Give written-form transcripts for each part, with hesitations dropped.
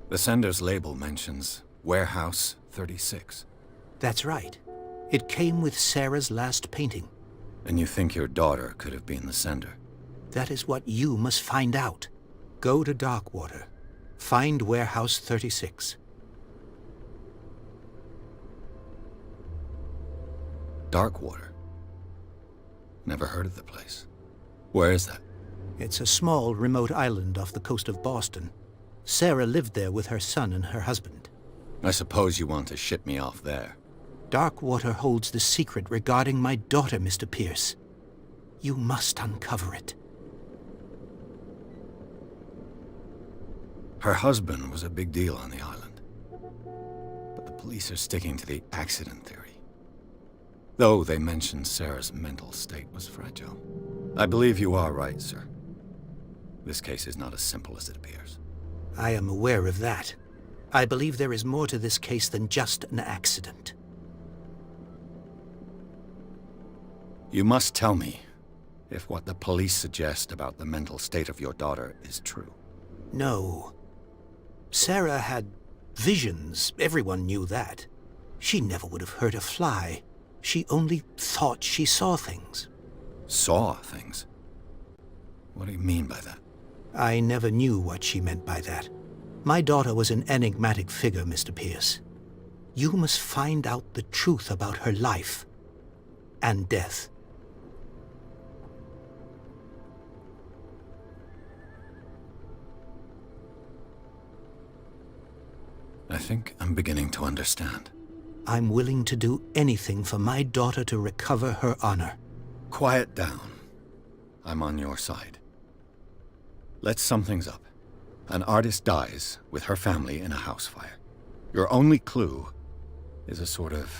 The sender's label mentions Warehouse 36. That's right. It came with Sarah's last painting. And you think your daughter could have been the sender? That is what you must find out. Go to Darkwater. Find Warehouse 36. Darkwater? Never heard of the place. Where is that? It's a small, remote island off the coast of Boston. Sarah lived there with her son and her husband. I suppose you want to ship me off there. Darkwater holds the secret regarding my daughter, Mr. Pierce. You must uncover it. Her husband was a big deal on the island. But the police are sticking to the accident theory. Though they mentioned Sarah's mental state was fragile. I believe you are right, sir. This case is not as simple as it appears. I am aware of that. I believe there is more to this case than just an accident. You must tell me if what the police suggest about the mental state of your daughter is true. No. Sarah had visions. Everyone knew that. She never would have hurt a fly. She only thought she saw things. Saw things? What do you mean by that? I never knew what she meant by that. My daughter was an enigmatic figure, Mr. Pierce. You must find out the truth about her life and death. I think I'm beginning to understand. I'm willing to do anything for my daughter to recover her honor. Quiet down. I'm on your side. Let's sum things up. An artist dies with her family in a house fire. Your only clue is a sort of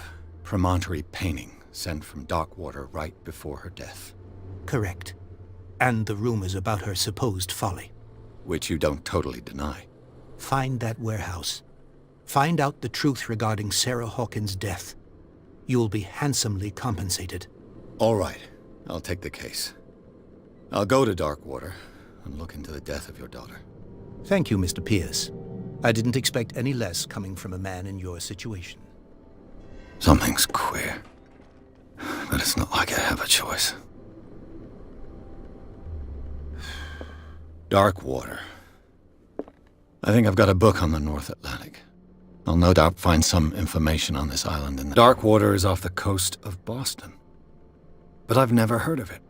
promontory painting sent from Darkwater right before her death. Correct. And the rumors about her supposed folly. Which you don't totally deny. Find that warehouse. Find out the truth regarding Sarah Hawkins' death. You'll be handsomely compensated. All right. I'll take the case. I'll go to Darkwater and look into the death of your daughter. Thank you, Mr. Pierce. I didn't expect any less coming from a man in your situation. Something's queer. But it's not like I have a choice. Darkwater. I think I've got a book on the North Atlantic. I'll no doubt find some information on this island. And Darkwater is off the coast of Boston. But I've never heard of it.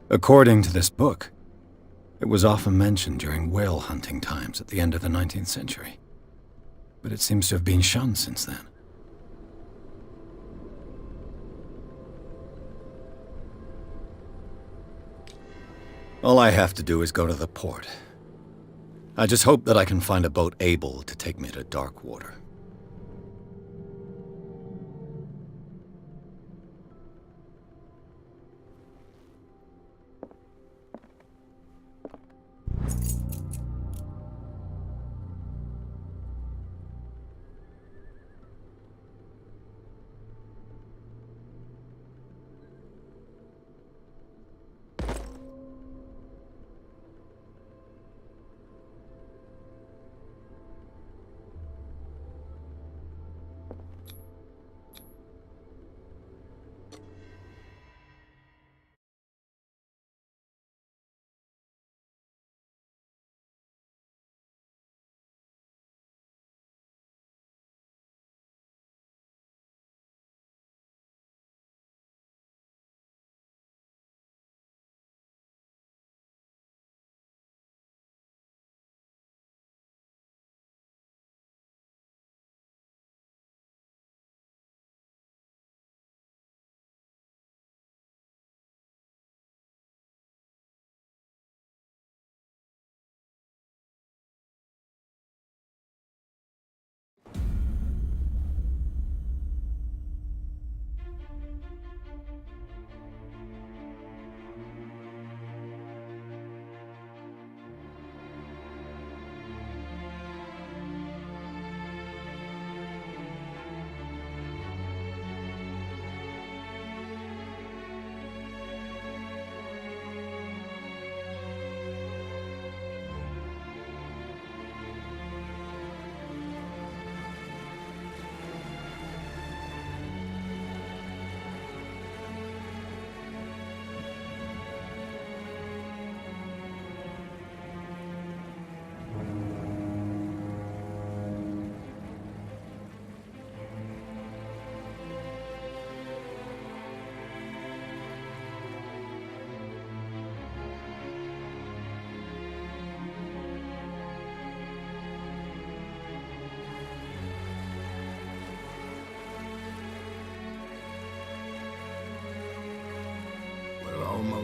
According to this book, it was often mentioned during whale hunting times at the end of the 19th century. But it seems to have been shunned since then. All I have to do is go to the port. I just hope that I can find a boat able to take me to Darkwater.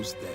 almost there.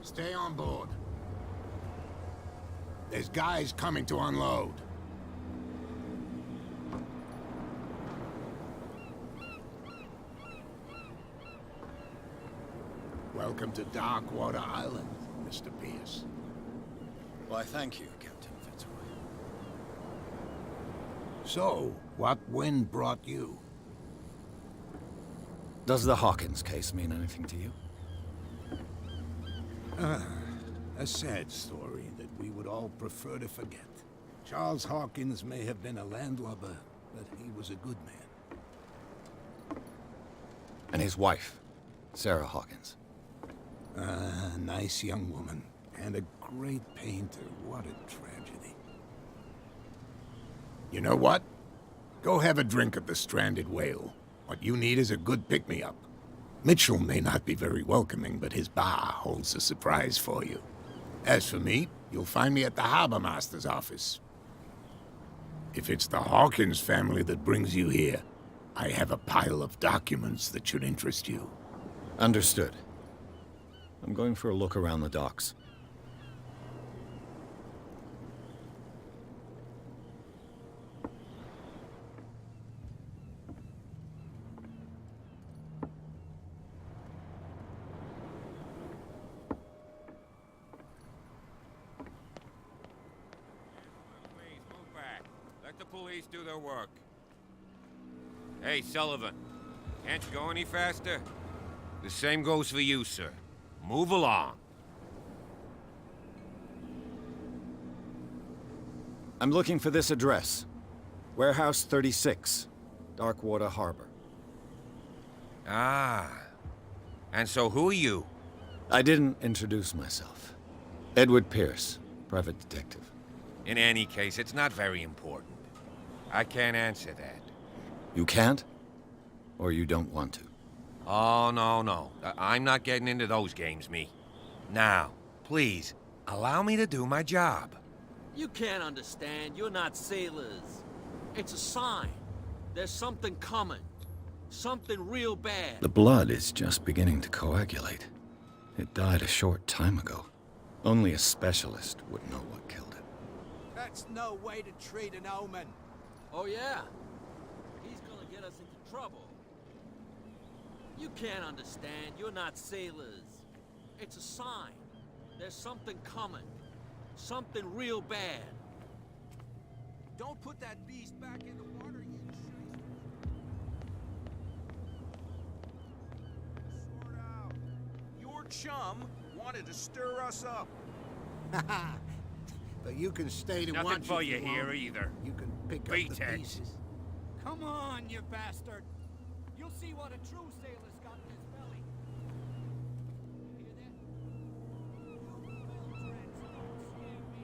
Stay on board. There's guys coming to unload. Welcome to Darkwater Island, Mr. Pierce. Why, thank you, Captain Fitzroy. So, what wind brought you? Does the Hawkins case mean anything to you? A sad story that we would all prefer to forget. Charles Hawkins may have been a landlubber, but he was a good man. And his wife, Sarah Hawkins. Nice young woman. And a great painter. What a tragedy. You know what? Go have a drink at the Stranded Whale. What you need is a good pick-me-up. Mitchell may not be very welcoming, but his bar holds a surprise for you. As for me, you'll find me at the Harbor Master's office. If it's the Hawkins family that brings you here, I have a pile of documents that should interest you. Understood. I'm going for a look around the docks. Police do their work. Hey, Sullivan. Can't you go any faster? The same goes for you, sir. Move along. I'm looking for this address. Warehouse 36, Darkwater Harbor. Ah. And so who are you? I didn't introduce myself. Edward Pierce, private detective. In any case, it's not very important. I can't answer that. You can't? Or you don't want to? Oh, no. I'm not getting into those games, me. Now, please, allow me to do my job. You can't understand. You're not sailors. It's a sign. There's something coming. Something real bad. The blood is just beginning to coagulate. It died a short time ago. Only a specialist would know what killed it. That's no way to treat an omen. Oh, yeah? He's gonna get us into trouble. You can't understand. You're not sailors. It's a sign. There's something coming. Something real bad. Don't put that beast back in the water, you sort out. Your chum wanted to stir us up. But you can stay to Nothing watch for if you you here want. either. You can pick up Beat the it. pieces. Come on, you bastard. You'll see what a true sailor's got in his belly. Hear that? You Mildreds don't scare me.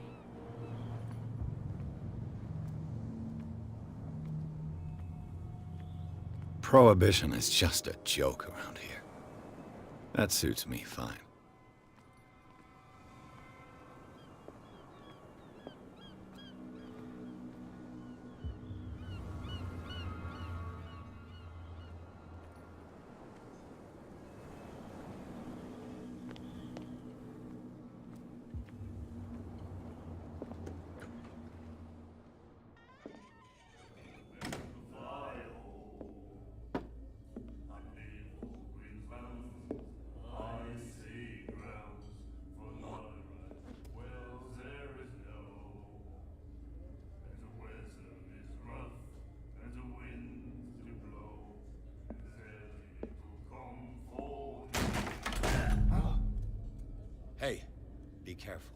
Prohibition is just a joke around here. That suits me fine. careful.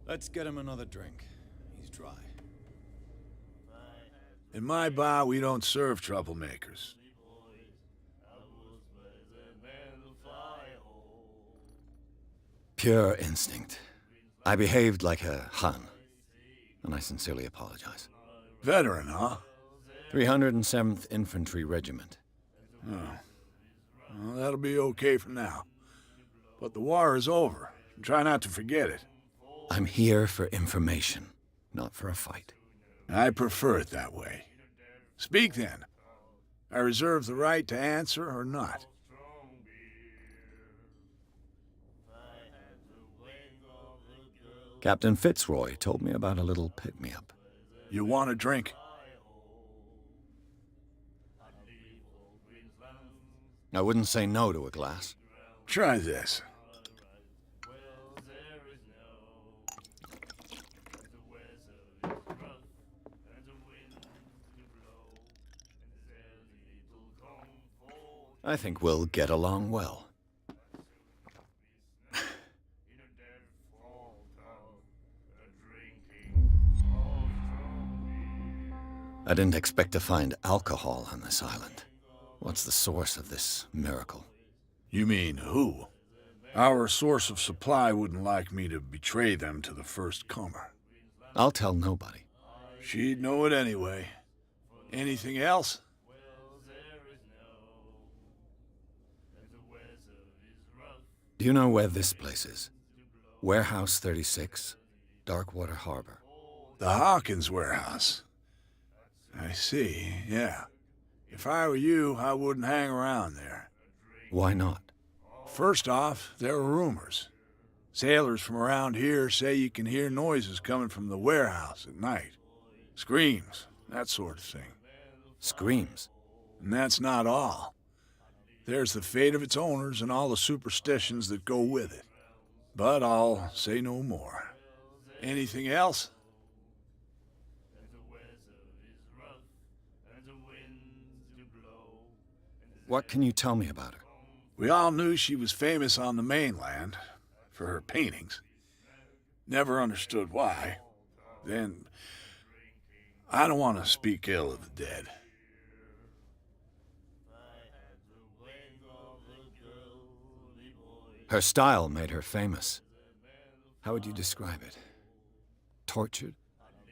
Let's get him another drink. He's dry. In my bar, we don't serve troublemakers. Pure instinct. I behaved like a Hun, and I sincerely apologize. Veteran, huh? 307th Infantry Regiment. Well, that'll be okay for now. But the war is over. Try not to forget it. I'm here for information, not for a fight. I prefer it that way. Speak then. I reserve the right to answer or not. Captain Fitzroy told me about a little pick-me-up. You want a drink? I wouldn't say no to a glass. Try this. I think we'll get along well. I didn't expect to find alcohol on this island. What's the source of this miracle? You mean who? Our source of supply wouldn't like me to betray them to the first comer. I'll tell nobody. She'd know it anyway. Anything else? Do you know where this place is? Warehouse 36, Darkwater Harbor. The Hawkins warehouse. I see, yeah. If I were you, I wouldn't hang around there. Why not? First off, there are rumors. Sailors from around here say you can hear noises coming from the warehouse at night. Screams, that sort of thing. Screams. And that's not all. There's the fate of its owners and all the superstitions that go with it. But I'll say no more. Anything else? What can you tell me about her? We all knew she was famous on the mainland for her paintings. Never understood why. Then, I don't want to speak ill of the dead. Her style made her famous. How would you describe it? Tortured?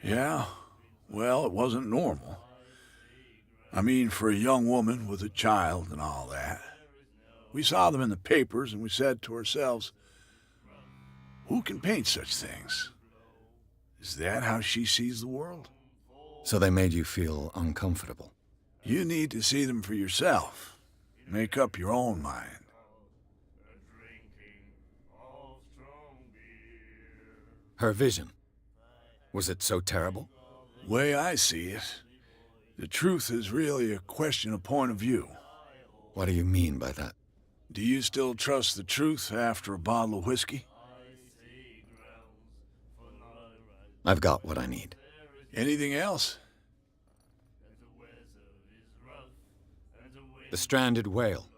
Yeah, well, it wasn't normal. I mean, for a young woman with a child and all that. We saw them in the papers and we said to ourselves, who can paint such things? Is that how she sees the world? So they made you feel uncomfortable. You need to see them for yourself. Make up your own mind. Her vision. Was it so terrible? Way I see it, the truth is really a question of point of view. What do you mean by that? Do you still trust the truth after a bottle of whiskey? I've got what I need. Anything else? The stranded whale.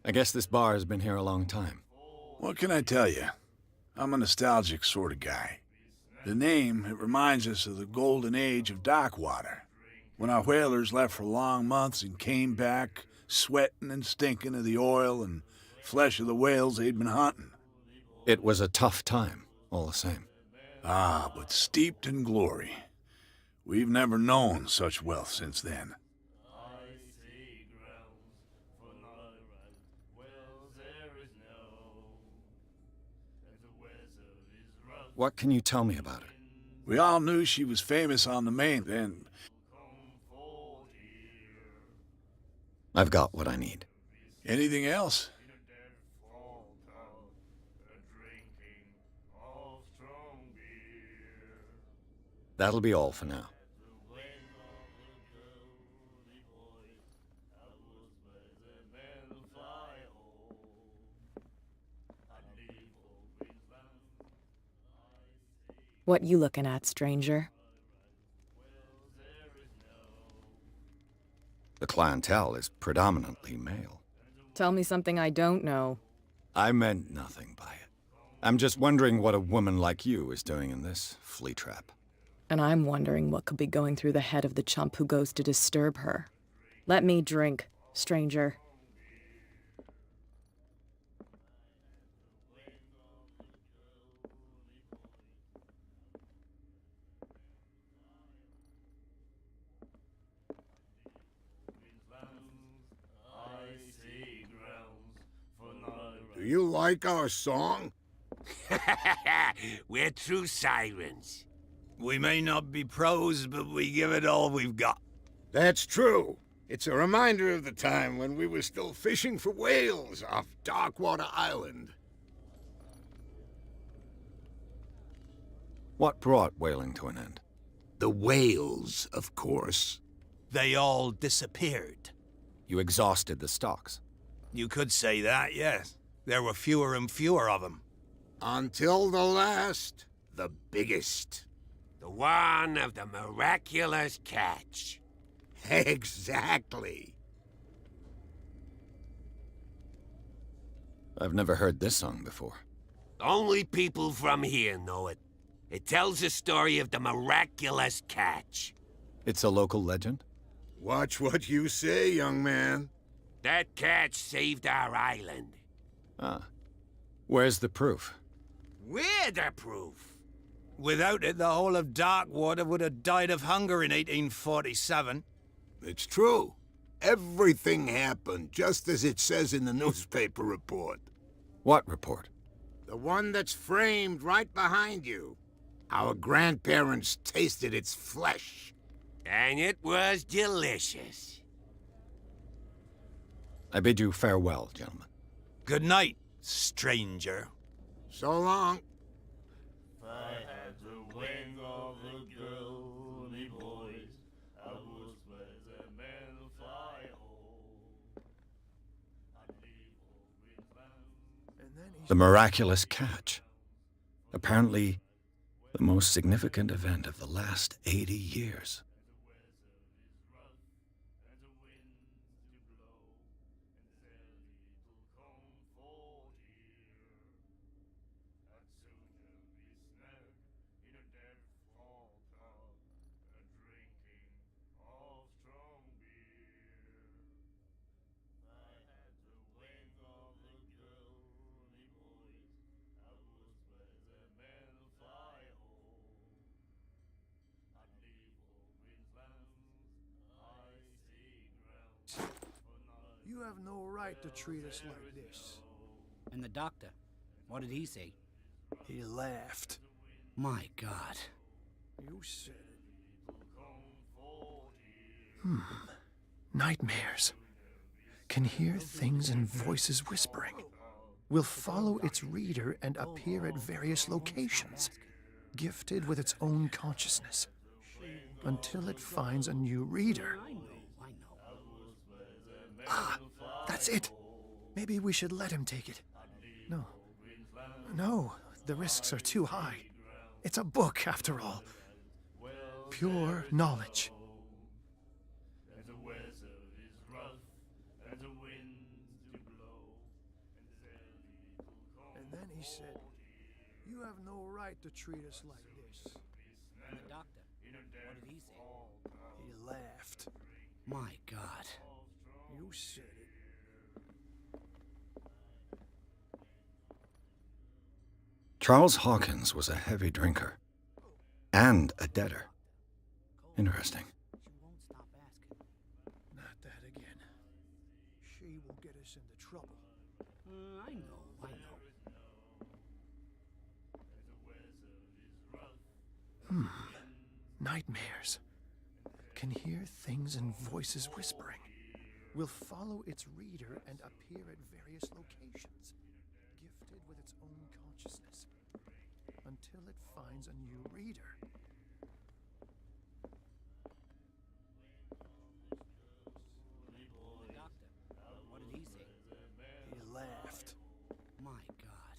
I guess this bar has been here a long time. What can I tell you? I'm a nostalgic sort of guy. The name, it reminds us of the golden age of Darkwater, when our whalers left for long months and came back sweating and stinking of the oil and flesh of the whales they'd been hunting. It was a tough time, all the same. Ah, but steeped in glory. We've never known such wealth since then. What can you tell me about her? We all knew she was famous on the mainland. I've got what I need. Anything else? That'll be all for now. What you looking at, stranger? The clientele is predominantly male. Tell me something I don't know. I meant nothing by it. I'm just wondering what a woman like you is doing in this flea trap. And I'm wondering what could be going through the head of the chump who goes to disturb her. Let me drink, stranger. Do you like our song? We're true sirens. We may not be pros, but we give it all we've got. That's true. It's a reminder of the time when we were still fishing for whales off Darkwater Island. What brought whaling to an end? The whales, of course. They all disappeared. You exhausted the stocks. You could say that, yes. There were fewer and fewer of them. Until the last, the biggest. The one of the miraculous catch. Exactly. I've never heard this song before. Only people from here know it. It tells the story of the miraculous catch. It's a local legend? Watch what you say, young man. That catch saved our island. Ah. Where's the proof? We're the proof. Without it, the whole of Darkwater would have died of hunger in 1847. It's true. Everything happened just as it says in the newspaper report. What report? The one that's framed right behind you. Our grandparents tasted its flesh. And it was delicious. I bid you farewell, gentlemen. Good night, stranger. So long. The miraculous catch. Apparently, the most significant event of the last 80 years. You have no right to treat us like this. And the doctor, what did he say? He laughed. My God. You said it. Nightmares. Can hear things and voices whispering. Will follow its reader and appear at various locations, gifted with its own consciousness, until it finds a new reader. I know. Ah, that's it. Maybe we should let him take it. No, the risks are too high. It's a book, after all. Pure knowledge. And then he said, you have no right to treat us like this. And the doctor, what did he say? He laughed. My God. You said it. Charles Hawkins was a heavy drinker. And a debtor. Interesting. She won't stop asking. Not that again. She will get us into trouble. I know. Nightmares. Can hear things and voices whispering. Will follow its reader and appear at various locations, gifted with its own consciousness, until it finds a new reader. The doctor, what did he say? He laughed. My God.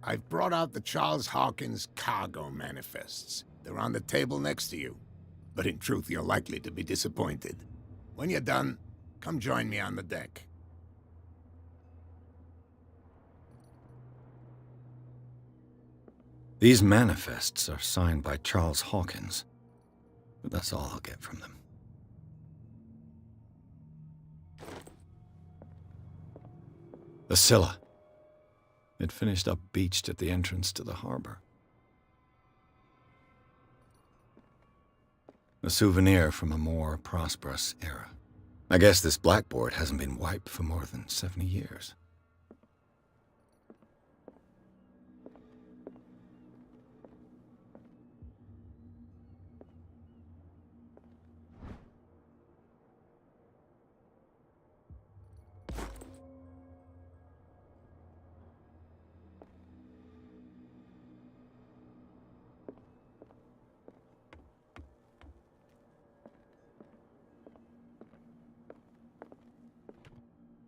I've brought out the Charles Hawkins cargo manifests. They're on the table next to you. But in truth, you're likely to be disappointed. When you're done, come join me on the deck. These manifests are signed by Charles Hawkins, but that's all I'll get from them. The Scylla. It finished up beached at the entrance to the harbor. A souvenir from a more prosperous era. I guess this blackboard hasn't been wiped for more than 70 years.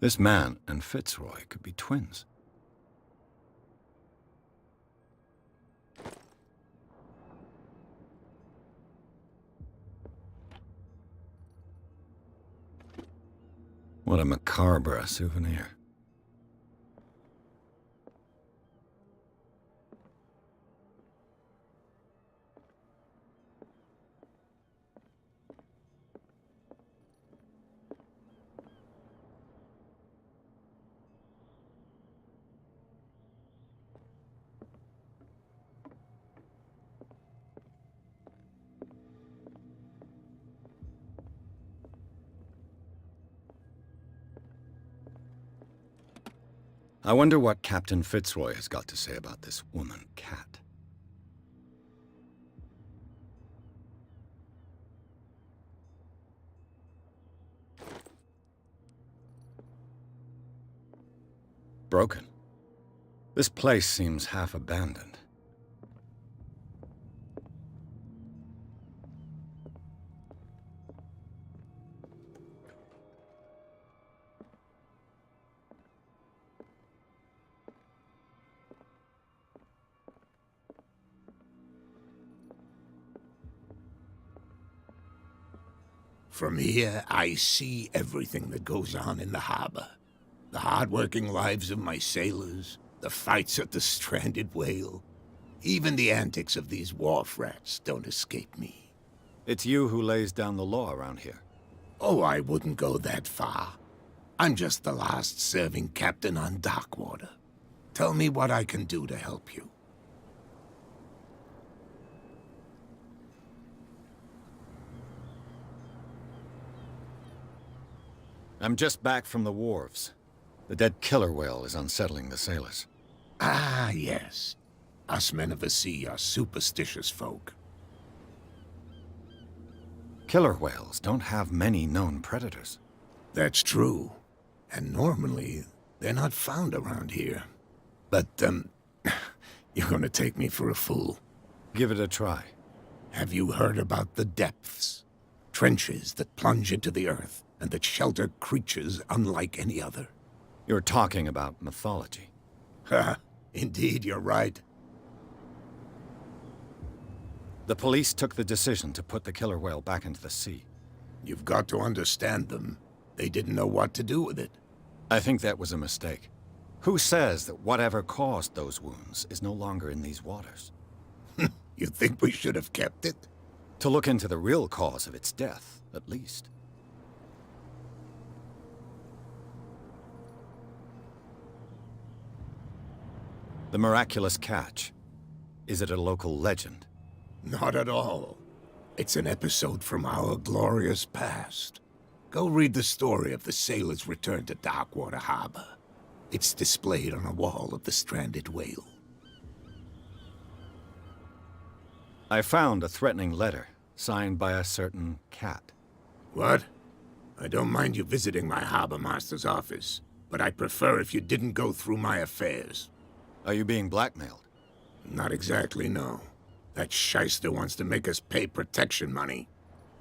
This man and Fitzroy could be twins. What a macabre souvenir. I wonder what Captain Fitzroy has got to say about this woman, Cat. Broken. This place seems half abandoned. From here, I see everything that goes on in the harbor. The hard-working lives of my sailors, the fights at the stranded whale. Even the antics of these wharf rats don't escape me. It's you who lays down the law around here. Oh, I wouldn't go that far. I'm just the last serving captain on Darkwater. Tell me what I can do to help you. I'm just back from the wharves. The dead killer whale is unsettling the sailors. Ah, yes. Us men of the sea are superstitious folk. Killer whales don't have many known predators. That's true. And normally, they're not found around here. But, you're gonna take me for a fool. Give it a try. Have you heard about the depths? Trenches that plunge into the earth, and that shelter creatures unlike any other. You're talking about mythology. Ha! Indeed, you're right. The police took the decision to put the killer whale back into the sea. You've got to understand them. They didn't know what to do with it. I think that was a mistake. Who says that whatever caused those wounds is no longer in these waters? You think we should have kept it? To look into the real cause of its death, at least. The miraculous catch. Is it a local legend? Not at all. It's an episode from our glorious past. Go read the story of the sailor's return to Darkwater Harbor. It's displayed on a wall of the stranded whale. I found a threatening letter, signed by a certain Cat. What? I don't mind you visiting my harbor master's office, but I'd prefer if you didn't go through my affairs. Are you being blackmailed? Not exactly, no. That shyster wants to make us pay protection money.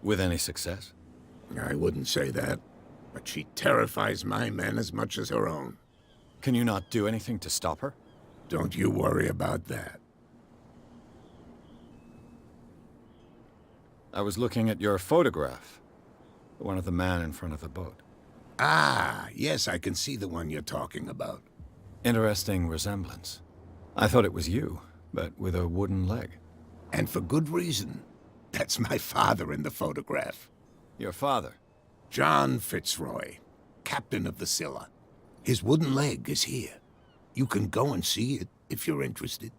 With any success? I wouldn't say that, but she terrifies my men as much as her own. Can you not do anything to stop her? Don't you worry about that. I was looking at your photograph. The one of the man in front of the boat. Ah, yes, I can see the one you're talking about. Interesting resemblance. I thought it was you, but with a wooden leg. And for good reason. That's my father in the photograph. Your father? John Fitzroy, captain of the Scylla. His wooden leg is here. You can go and see it if you're interested.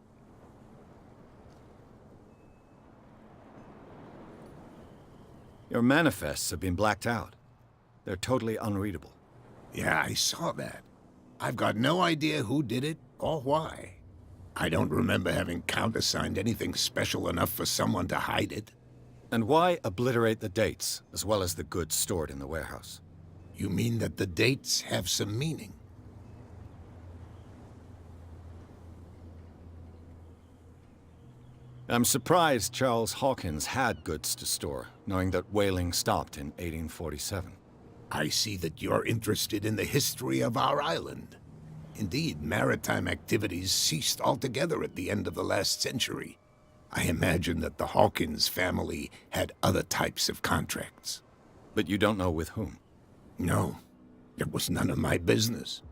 Your manifests have been blacked out. They're totally unreadable. Yeah, I saw that. I've got no idea who did it or why. I don't remember having countersigned anything special enough for someone to hide it. And why obliterate the dates, as well as the goods stored in the warehouse? You mean that the dates have some meaning? I'm surprised Charles Hawkins had goods to store, knowing that whaling stopped in 1847. I see that you're interested in the history of our island. Indeed, maritime activities ceased altogether at the end of the last century. I imagine that the Hawkins family had other types of contracts. But you don't know with whom? No, it was none of my business.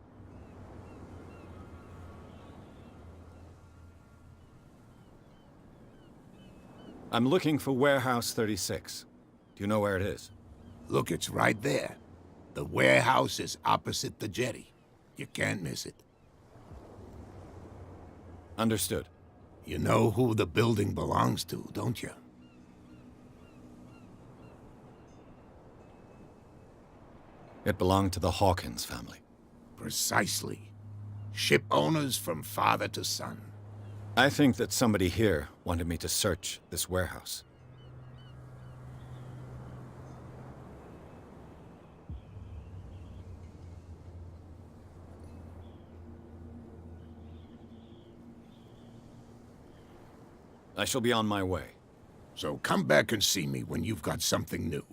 I'm looking for Warehouse 36. Do you know where it is? Look, it's right there. The warehouse is opposite the jetty. You can't miss it. Understood. You know who the building belongs to, don't you? It belonged to the Hawkins family. Precisely. Ship owners from father to son. I think that somebody here wanted me to search this warehouse. I shall be on my way. So come back and see me when you've got something new.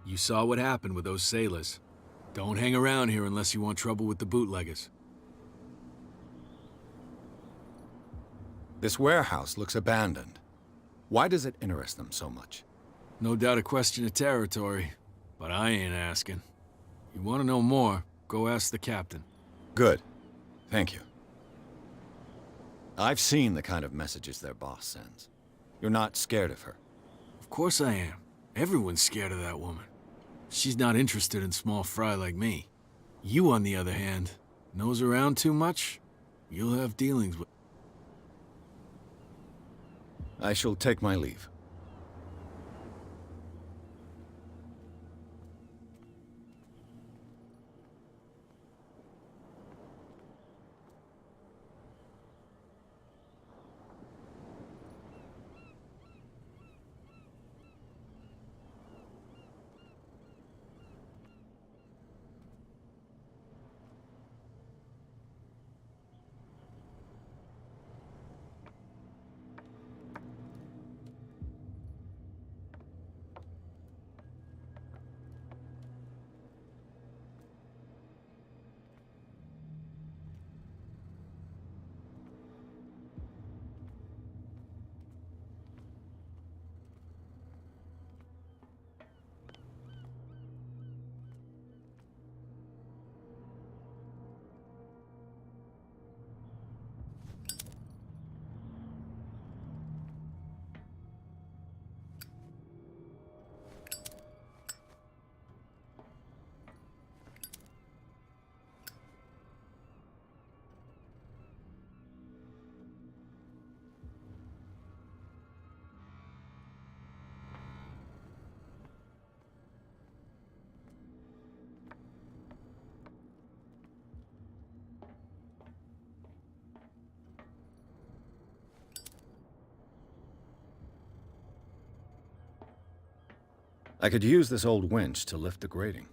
You saw what happened with those sailors. Don't hang around here unless you want trouble with the bootleggers. This warehouse looks abandoned. Why does it interest them so much? No doubt a question of territory, but I ain't asking. You want to know more, go ask the captain. Good. Thank you. I've seen the kind of messages their boss sends. You're not scared of her. Of course I am. Everyone's scared of that woman. She's not interested in small fry like me. You, on the other hand, nose around too much, you'll have dealings with... I shall take my leave. I could use this old winch to lift the grating.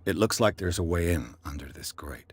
It looks like there's a way in under this grate.